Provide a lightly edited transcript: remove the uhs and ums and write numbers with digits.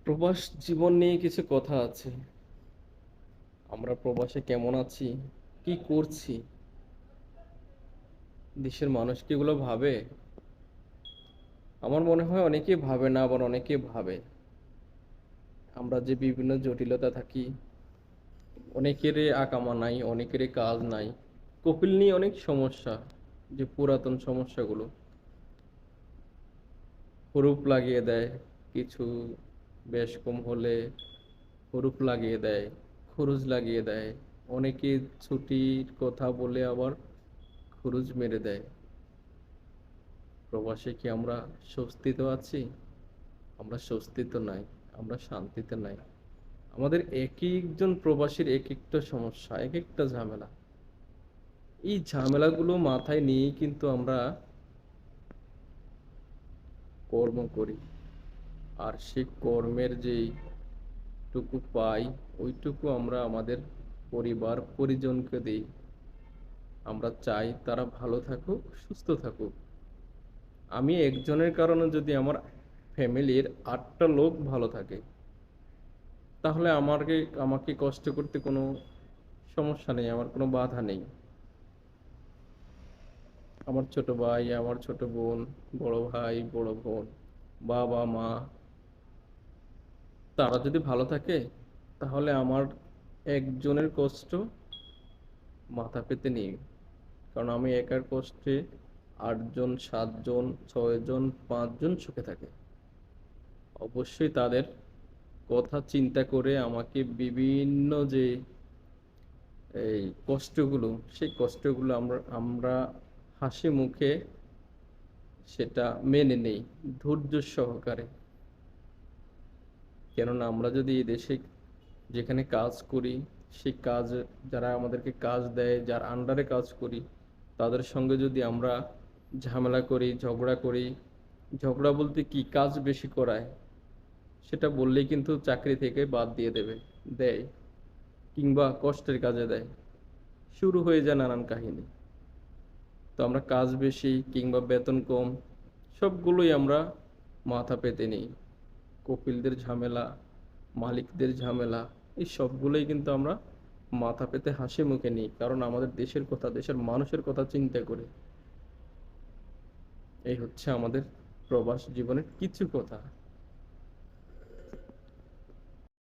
প্রবাস জীবন নিয়ে কিছু কথা আছে। আমরা প্রবাসে কেমন আছি, কি করছি, দেশের মানুষ কি এগুলো ভাবে? আমার মনে হয় অনেকে ভাবে না, আবার অনেকে ভাবে। আমরা যে বিভিন্ন জটিলতা থাকি, অনেকেরই আকামা নাই, অনেকেরই কাজ নাই। কপিল নিয়ে অনেক সমস্যা, যে পুরাতন সমস্যাগুলো হরুপ লাগিয়ে দেয় কিছু, বেশ কম হলে হরুপ লাগিয়ে দেয়, খরচ লাগিয়ে দেয়। অনেকে ছুটির কথা বলে আবার খরচ মেরে দেয়। প্রবাসে কি আমরা স্বস্তিতে আছি? আমরা স্বস্তিতে নাই, আমরা শান্তিতে নাই। আমাদের এক একজন প্রবাসীর এক একটা সমস্যা, এক একটা ঝামেলা। এই ঝামেলাগুলো মাথায় নিয়েই কিন্তু আমরা কর্ম করি। আর সেই কর্মের যেই টুকু পাই, ওইটুকু আমরা আমাদের পরিবার পরিজনকে দিই। আমরা চাই তারা ভালো থাকুক, সুস্থ থাকুক। আমি একজনের কারণে যদি আমার ফ্যামিলির 8টা লোক ভালো থাকে, তাহলে আমাকে আমাকে কষ্ট করতে কোনো সমস্যা নেই, আমার কোনো বাধা নেই। আমার ছোট ভাই, আমার ছোট বোন, বড় ভাই, বড় বোন, বাবা মা, তারা যদি ভালো থাকে, তাহলে আমার একজনের কষ্ট মাথা পেতে নেই। কারণ আমি একার কষ্টে 8জন, 7জন, 6জন, 5জন সুখে থাকে। অবশ্যই তাদের কথা চিন্তা করে আমাকে বিভিন্ন যে এই কষ্টগুলো, সেই কষ্টগুলো আমরা আমরা হাসি মুখে সেটা মেনে নেই, ধৈর্য সহকারে। কেননা আমরা যদি এই দেশে যেখানে কাজ করি, সেই কাজ, যারা আমাদেরকে কাজ দেয়, যার আন্ডারে কাজ করি, তাদের সঙ্গে যদি আমরা ঝামেলা করি, ঝগড়া করি, ঝগড়া বলতে কি, কাজ বেশি করায়, সেটা বললেই কিন্তু চাকরি থেকে বাদ দিয়ে দেয়, কিংবা কষ্টের কাজে দেয়। শুরু হয়ে যায় নানান কাহিনী। তো আমরা কাজ বেশি কিংবা বেতন কম, সবগুলোই আমরা মাথা পেতে নিই। কপিলদের ঝামেলা, মালিকদের ঝামেলা, এই সবগুলোই কিন্তু আমরা মাথা পেতে হাসি মুখে নিই, কারণ আমাদের দেশের কথা, দেশের মানুষের কথা চিন্তা করে। এই হচ্ছে আমাদের প্রবাস জীবনের কিছু কথা।